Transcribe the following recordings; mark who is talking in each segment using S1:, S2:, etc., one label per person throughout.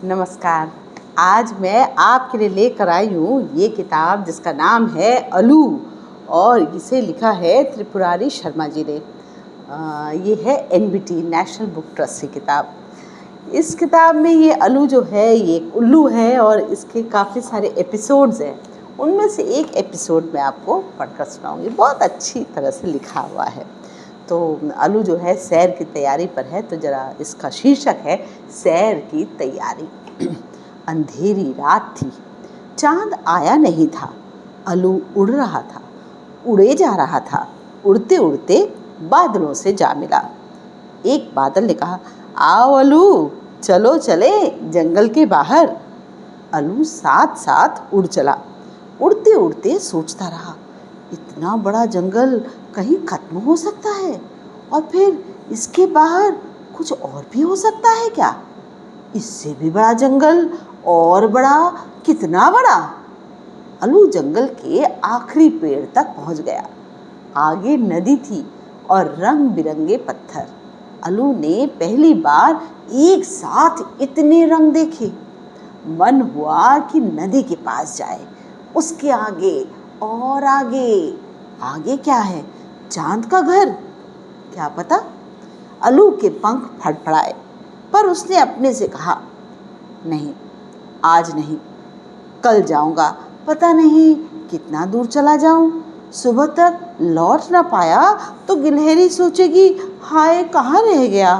S1: नमस्कार। आज मैं आपके लिए लेकर आई हूँ ये किताब जिसका नाम है अलू और इसे लिखा है त्रिपुरारी शर्मा जी ने। ये है एनबीटी नेशनल बुक ट्रस्ट की किताब। इस किताब में ये अलू जो है ये एक उल्लू है और इसके काफ़ी सारे एपिसोड्स हैं। उनमें से एक एपिसोड मैं आपको पढ़कर सुनाऊंगी। बहुत अच्छी तरह से लिखा हुआ है। तो अलू जो है सैर की तैयारी पर है, तो ज़रा इसका शीर्षक है सैर की तैयारी। अंधेरी रात थी, चांद आया नहीं था। अलू उड़ रहा था, उड़े जा रहा था। उड़ते उड़ते बादलों से जा मिला। एक बादल ने कहा, आओ अलू, चलो चले जंगल के बाहर। अलू साथ साथ उड़ चला। उड़ते उड़ते सोचता रहा, इतना बड़ा जंगल कहीं खत्म हो सकता है, और फिर इसके बाहर कुछ और भी हो सकता है क्या? इससे भी बड़ा जंगल, और बड़ा, कितना बड़ा? अलू जंगल के आखिरी पेड़ तक पहुंच गया। आगे नदी थी और रंग बिरंगे पत्थर। अलू ने पहली बार एक साथ इतने रंग देखे। मन हुआ कि नदी के पास जाए। उसके आगे और आगे। आगे क्या है? चांद का घर? क्या पता। अलू के पंख फड़फड़ाए, पर उसने अपने से कहा, नहीं, आज नहीं, कल जाऊंगा। पता नहीं कितना दूर चला जाऊं। सुबह तक लौट ना पाया तो गिलहरी सोचेगी, हाय कहाँ रह गया।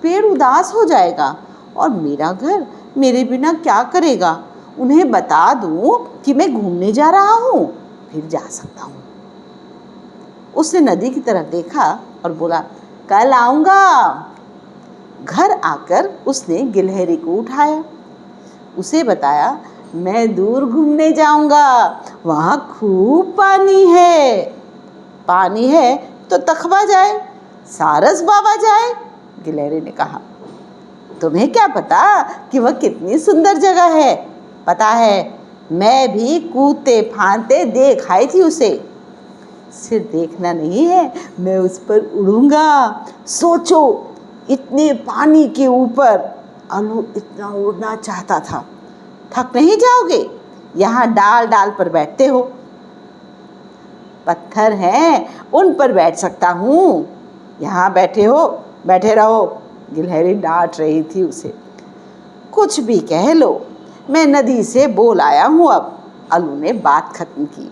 S1: पेड़ उदास हो जाएगा और मेरा घर मेरे बिना क्या करेगा। उन्हें बता दूं कि मैं घूमने जा रहा हूँ, फिर जा सकता हूँ। उसने नदी की तरफ देखा और बोला, कल आऊँगा। घर आकर उसने गिलहरी को उठाया। उसे बताया, मैं दूर घूमने जाऊँगा, वहाँ खूब पानी है। पानी है तो तखबा जाए, सारस बाबा जाए, गिलहरी ने कहा। तुम्हें क्या पता कि वह कितनी सुंदर जगह है। पता है, मैं भी कूदते फांदते देख आई थी उसे। सिर्फ देखना नहीं है, मैं उस पर उड़ूंगा। सोचो, इतने पानी के ऊपर। अलू इतना उड़ना चाहता था। थक नहीं जाओगे? यहाँ डाल डाल पर बैठते हो, पत्थर हैं, उन पर बैठ सकता हूँ। यहाँ बैठे हो, बैठे रहो, गिलहरी डांट रही थी उसे। कुछ भी कह लो, मैं नदी से बोल आया हूँ अब। अलू ने बात खत्म की।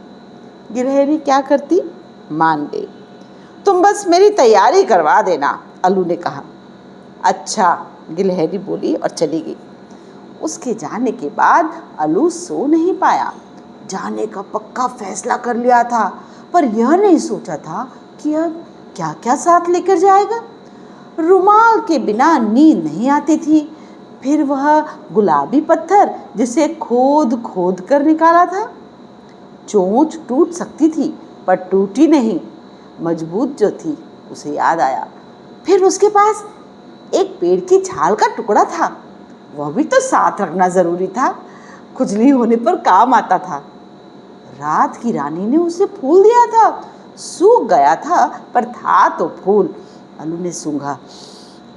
S1: गिलहरी क्या करती, मान गई। तुम बस मेरी तैयारी करवा देना, अलू ने कहा। अच्छा, गिलहरी बोली और चली गई। उसके जाने के बाद अलू सो नहीं पाया। जाने का पक्का फैसला कर लिया था, पर यह नहीं सोचा था कि अब क्या क्या साथ लेकर जाएगा। रुमाल के बिना नींद नहीं आती थी। फिर वह गुलाबी पत्थर जिसे खोद खोद कर निकाला था। चोंच टूट सकती थी पर टूटी नहीं, मजबूत जो थी, उसे याद आया। फिर उसके पास एक पेड़ की छाल का टुकड़ा था, वह भी तो साथ रखना जरूरी था, खुजली होने पर काम आता था। रात की रानी ने उसे फूल दिया था, सूख गया था पर था तो फूल। अलू ने सूंघा,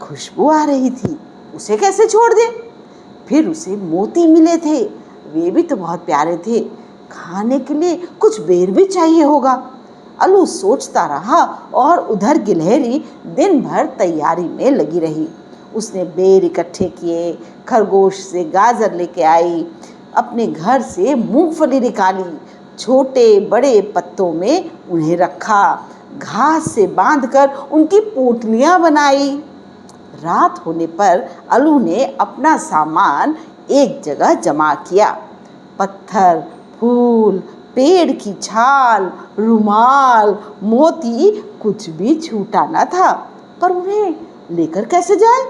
S1: खुशबू आ रही थी, उसे कैसे छोड़ दे। फिर उसे मोती मिले थे, वे भी तो बहुत प्यारे थे। खाने के लिए कुछ बेर भी चाहिए होगा। अलू सोचता रहा और उधर गिलहरी दिन भर तैयारी में लगी रही। उसने बेर इकट्ठे किए, खरगोश से गाजर लेके आई, अपने घर से मूंगफली निकाली, छोटे बड़े पत्तों में उन्हें रखा, घास से बांधकर उनकी पोटलियां बनाई। रात होने पर अलू ने अपना सामान एक जगह जमा किया। पत्थर, फूल, पेड़ की छाल, रुमाल, मोती, कुछ भी छूटा न था। पर उन्हें लेकर कैसे जाए?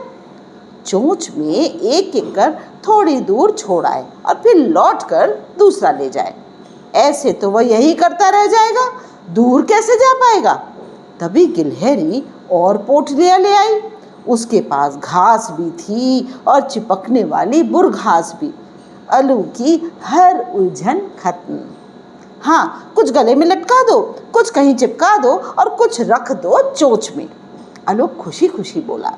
S1: चोंच में एक एक कर थोड़ी दूर छोड़ आए और फिर लौट कर दूसरा ले जाए। ऐसे तो वह यही करता रह जाएगा, दूर कैसे जा पाएगा। तभी गिलहरी और पोटलियां ले आई। उसके पास घास भी थी और चिपकने वाली बुर घास भी। अलू की हर उलझन खत्म। हाँ, कुछ गले में लटका दो, कुछ कहीं चिपका दो और कुछ रख दो चोंच में। अलू खुशी खुशी बोला।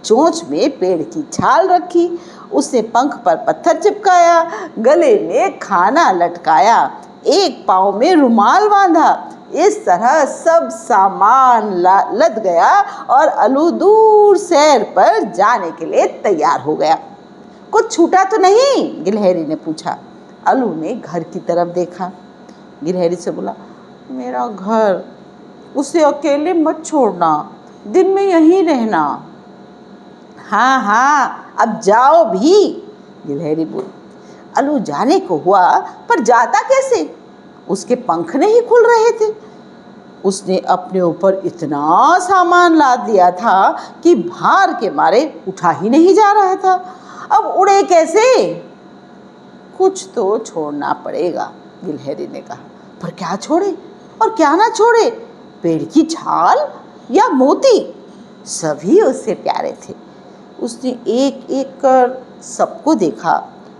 S1: चोंच में पेड़ की छाल रखी, उसने पंख पर पत्थर चिपकाया, गले में खाना लटकाया, एक पाँव में रुमाल बांधा। इस तरह सब सामान लद गया और अलू दूर सैर पर जाने के लिए तैयार हो गया। कुछ छूटा तो नहीं? गिलहरी ने पूछा। अलू ने घर की तरफ देखा। गिलहरी से बोला, मेरा घर, उसे अकेले मत छोड़ना, दिन में यहीं रहना। हाँ हाँ, अब जाओ भी, गिलहरी बोली। अलू जाने को हुआ, पर जाता कैसे? उसके पंख नहीं खुल रहे थे। उसने अपने ऊपर इतना सामान लाद दिया था कि भार के मारे उठा ही नहीं जा रहा था। अब उड़े कैसे? कुछ तो छोड़ना पड़ेगा, गिलहरी ने कहा। पर क्या छोड़े और क्या ना छोड़े? पेड़ की छाल या मोती? सभी उससे प्यारे थे। उसने एक एक कर सबको देखा।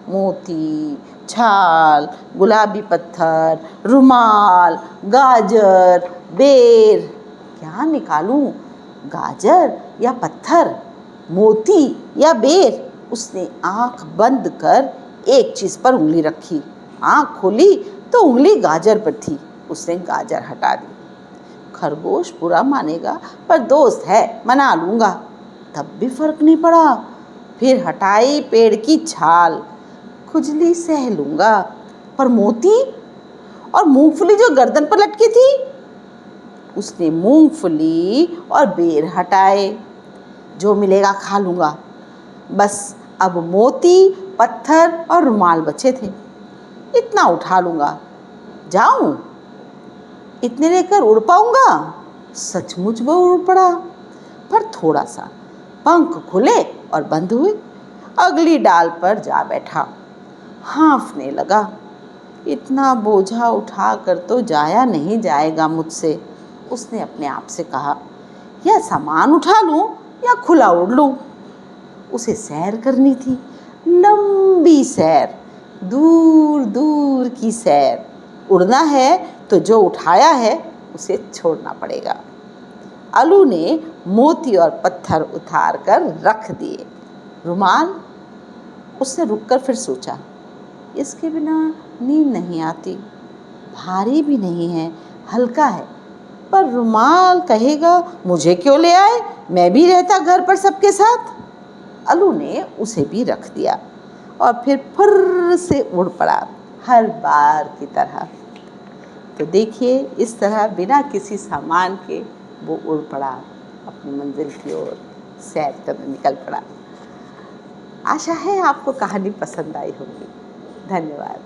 S1: मोती, छाल, गुलाबी पत्थर, रुमाल, गाजर, बेर। क्या निकालूं? गाजर या पत्थर, मोती या बेर? उसने आंख बंद कर एक चीज़ पर उंगली रखी। आंख खोली तो उंगली गाजर पर थी। उसने गाजर हटा दी। खरगोश बुरा मानेगा, पर दोस्त है, मना लूँगा। तब भी फर्क नहीं पड़ा। फिर हटाई पेड़ की छाल। खुजली सह लूँगा, पर मोती और मूंगफली जो गर्दन पर लटकी थी? उसने मूंगफली और बेर हटाए। जो मिलेगा खा लूँगा। बस अब मोती, पत्थर और रुमाल बचे थे। इतना उठा लूँगा। जाऊँ? इतने लेकर उड़ पाऊँगा? सचमुच वो उड़ पड़ा, पर थोड़ा सा। पंख खुले और बंद हुए। अगली डाल पर जा बैठा। हाँफने लगा। इतना बोझा उठा कर तो जाया नहीं जाएगा मुझसे, उसने अपने आप से कहा। यह सामान उठा लूँ या खुला उड़ लूँ? उसे सैर करनी थी, लंबी सैर, दूर दूर की सैर। उड़ना है तो जो उठाया है उसे छोड़ना पड़ेगा। अलू ने मोती और पत्थर उतार कर रख दिए। रुमाल? उसने रुककर फिर सोचा, इसके बिना नींद नहीं आती। भारी भी नहीं है, हल्का है। पर रुमाल कहेगा, मुझे क्यों ले आए, मैं भी रहता घर पर सबके साथ। अलू ने उसे भी रख दिया और फिर फुर्र से उड़ पड़ा, हर बार की तरह। तो देखिए, इस तरह बिना किसी सामान के वो उड़ पड़ा, अपनी मंजिल की ओर सैर करने निकल पड़ा। आशा है आपको कहानी पसंद आई होगी। धन्यवाद।